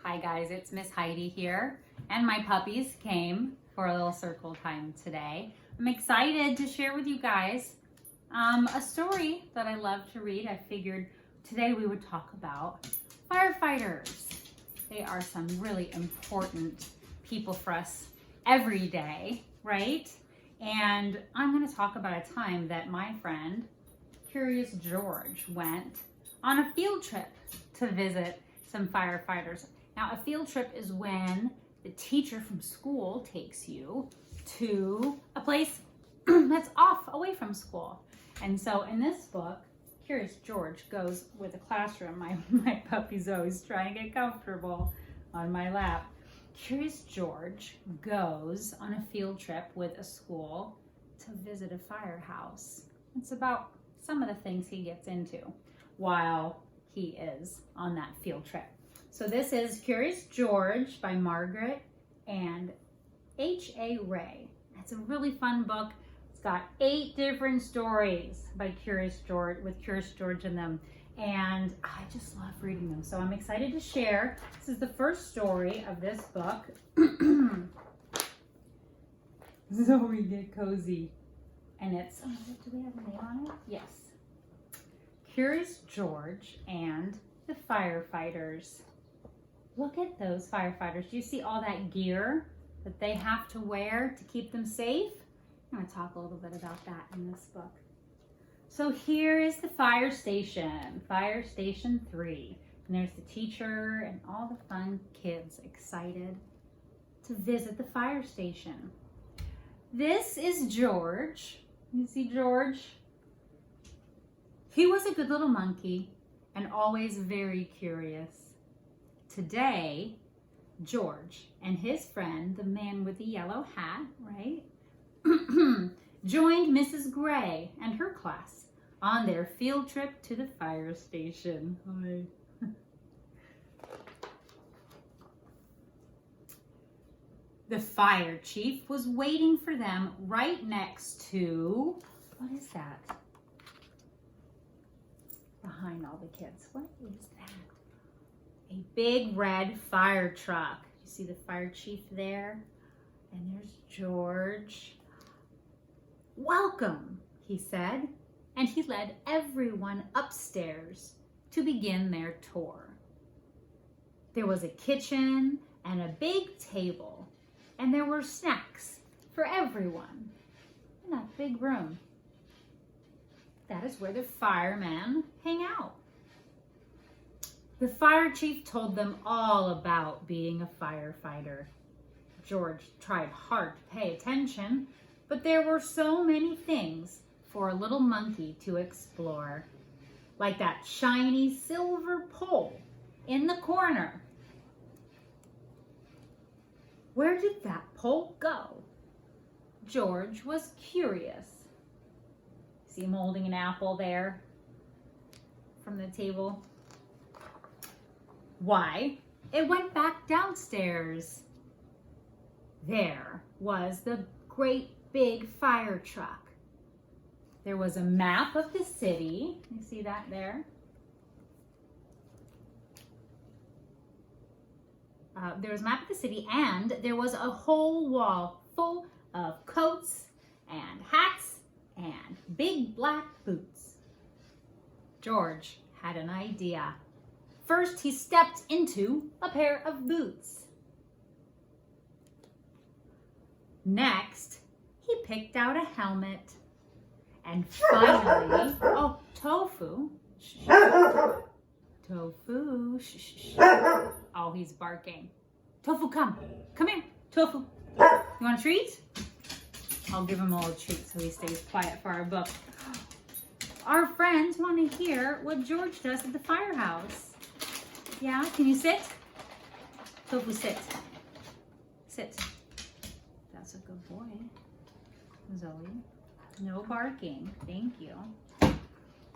Hi guys, it's Miss Heidi here, and my puppies came for a little circle time today. I'm excited to share with you guys a story that I love to read. I figured today we would talk about firefighters. They are some really important people for us every day, right? And I'm going to talk about a time that my friend, Curious George, went on a field trip to visit some firefighters. Now, a field trip is when the teacher from school takes you to a place that's off away from school. And so in this book, Curious George goes with a classroom. My puppy's always trying to get comfortable on my lap. Curious George goes on a field trip with a school to visit a firehouse. It's about some of the things he gets into while he is on that field trip. So this is Curious George by Margaret and H.A. Ray. It's a really fun book. It's got 8 different stories by Curious George, with Curious George in them. And I just love reading them. So I'm excited to share. This is the first story of this book. Zoe, get cozy. And it's, oh, do we have a name on it? Yes. Curious George and the Firefighters. Look at those firefighters. Do you see all that gear that they have to wear to keep them safe? I'm going to talk a little bit about that in this book. So here is the fire station, Fire Station 3. And there's the teacher and all the fun kids excited to visit the fire station. This is George. You see George? He was a good little monkey and always very curious. Today, George and his friend, the man with the yellow hat, right, joined Mrs. Gray and her class on their field trip to the fire station. Hi. The fire chief was waiting for them right next to, what is that? Behind all the kids. What is that? A big red fire truck. You see the fire chief there? And there's George. Welcome, he said. And he led everyone upstairs to begin their tour. There was a kitchen and a big table, and there were snacks for everyone in that big room. That is where the firemen hang out. The fire chief told them all about being a firefighter. George tried hard to pay attention, but there were so many things for a little monkey to explore, like that shiny silver pole in the corner. Where did that pole go? George was curious. See him holding an apple there from the table? Why, it went back downstairs. There was the great big fire truck. There was a map of the city. You see that there? There was a map of the city, and there was a whole wall full of coats and hats and big black boots. George had an idea. First, he stepped into a pair of boots. Next, he picked out a helmet. And finally, oh, Tofu. Tofu. Oh, he's barking. Tofu, come. Come here, Tofu. You want a treat? I'll give him a little treat so he stays quiet for our book. Our friends want to hear what George does at the firehouse. Yeah, can you sit? Tofu, sit. Sit. That's a good boy. Zoe. No barking. Thank you.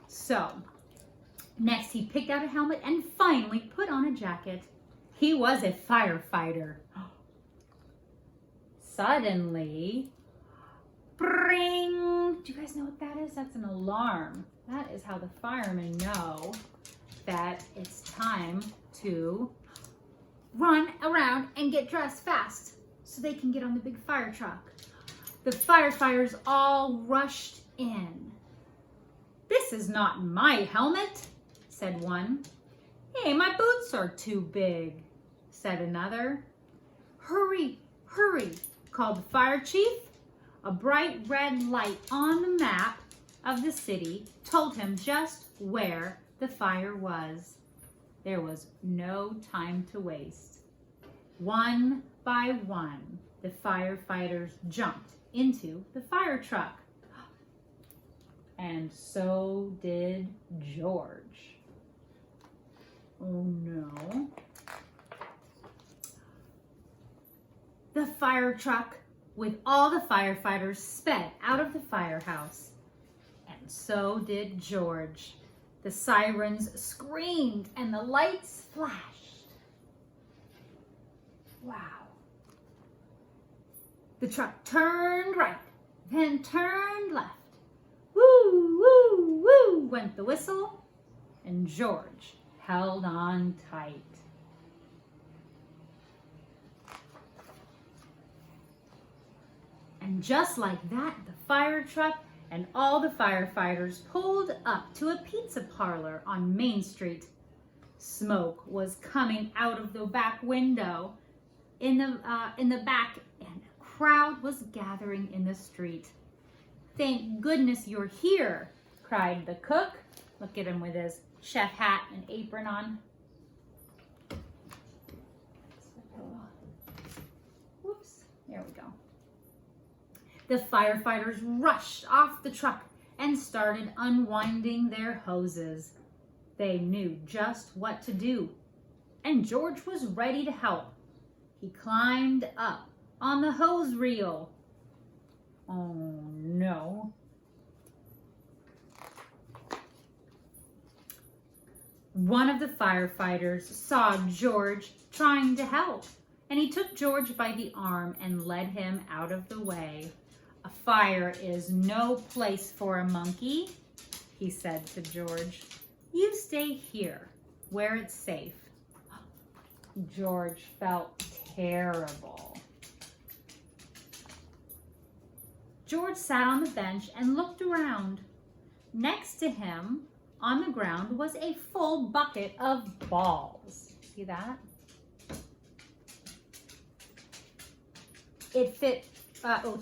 So, next he picked out a helmet and finally put on a jacket. He was a firefighter. Suddenly, bring! Do you guys know what that is? That's an alarm. That is how the firemen know that it's time to run around and get dressed fast so they can get on the big fire truck. The firefighters all rushed in. "This is not my helmet," said one. "Hey, my boots are too big," said another. "Hurry, hurry," called the fire chief. A bright red light on the map of the city told him just where the fire was. There was no time to waste. One by one, the firefighters jumped into the fire truck. And so did George. Oh no. The fire truck with all the firefighters sped out of the firehouse. And so did George. The sirens screamed and the lights flashed. Wow. The truck turned right, then turned left. Woo, woo, woo went the whistle, and George held on tight. And just like that, the fire truck and all the firefighters pulled up to a pizza parlor on Main Street. Smoke was coming out of the back window in the back, and a crowd was gathering in the street. "Thank goodness you're here," cried the cook. Look at him with his chef hat and apron on. Whoops, there we go. The firefighters rushed off the truck and started unwinding their hoses. They knew just what to do, and George was ready to help. He climbed up on the hose reel. Oh no. One of the firefighters saw George trying to help, and he took George by the arm and led him out of the way. "A fire is no place for a monkey," he said to George. "You stay here, where it's safe." George felt terrible. George sat on the bench and looked around. Next to him on the ground was a full bucket of balls. See that? It fit.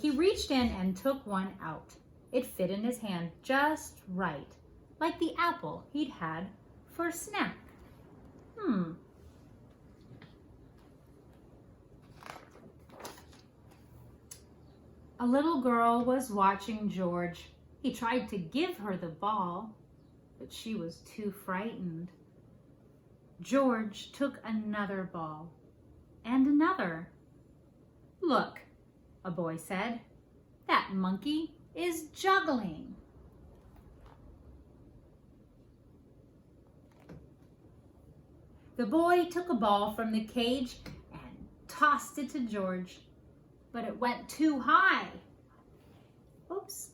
He reached in and took one out. It fit in his hand just right, like the apple he'd had for a snack. A little girl was watching George. He tried to give her the ball, but she was too frightened. George took another ball and another. "Look," a boy said, "that monkey is juggling." The boy took a ball from the cage and tossed it to George, but it went too high. Oops.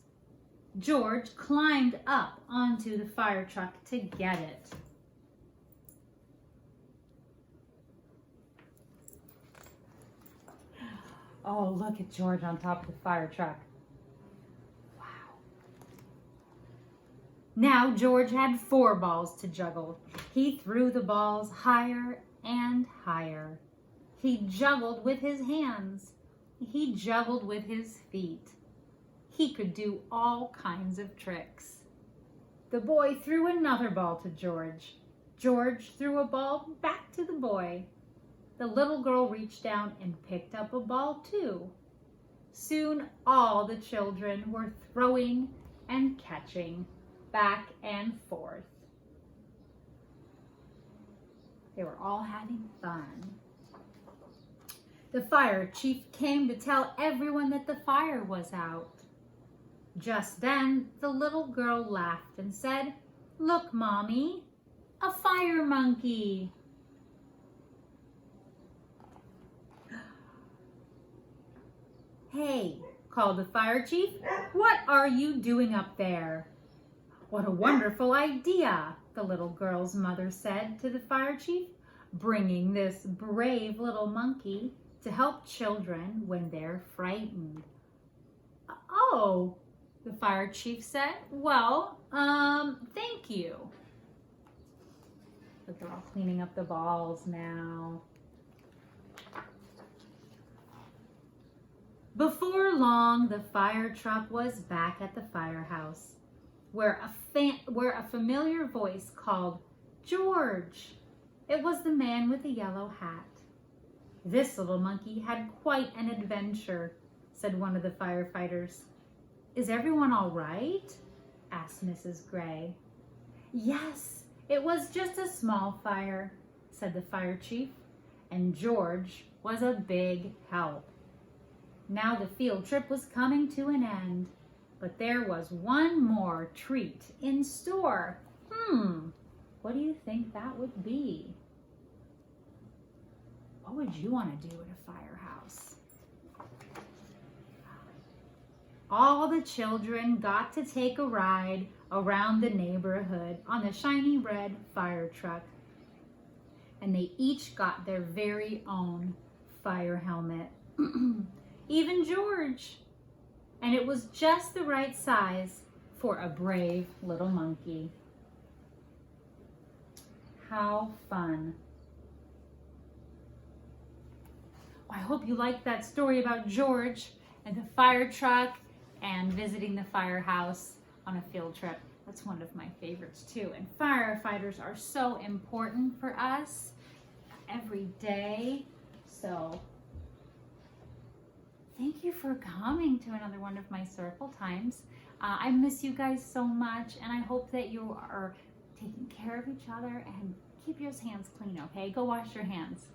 George climbed up onto the fire truck to get it. Oh, look at George on top of the fire truck. Wow. Now George had 4 balls to juggle. He threw the balls higher and higher. He juggled with his hands. He juggled with his feet. He could do all kinds of tricks. The boy threw another ball to George. George threw a ball back to the boy. The little girl reached down and picked up a ball too. Soon all the children were throwing and catching back and forth. They were all having fun. The fire chief came to tell everyone that the fire was out. Just then, the little girl laughed and said, "Look, Mommy, a fire monkey." "Hey," called the fire chief, "what are you doing up there?" "What a wonderful idea," the little girl's mother said to the fire chief. bringing this brave little monkey to help children when they're frightened. Oh, the fire chief said. Well, thank you. But they're all cleaning up the balls now. Before long, the fire truck was back at the firehouse, where a familiar voice called, "George." It was the man with the yellow hat. "This little monkey had quite an adventure," said one of the firefighters. "Is everyone all right?" asked Mrs. Gray. "Yes, it was just a small fire," said the fire chief, "and George was a big help." Now the field trip was coming to an end, but there was one more treat in store. What do you think that would be? What would you want to do at a firehouse? All the children got to take a ride around the neighborhood on the shiny red fire truck. And they each got their very own fire helmet. Even George. And it was just the right size for a brave little monkey. How fun. I hope you liked that story about George and the fire truck and visiting the firehouse on a field trip. That's one of my favorites too. And firefighters are so important for us every day. So thank you for coming to another one of my circle times. I miss you guys so much, and I hope that you are taking care of each other and keep your hands clean, okay? Go wash your hands.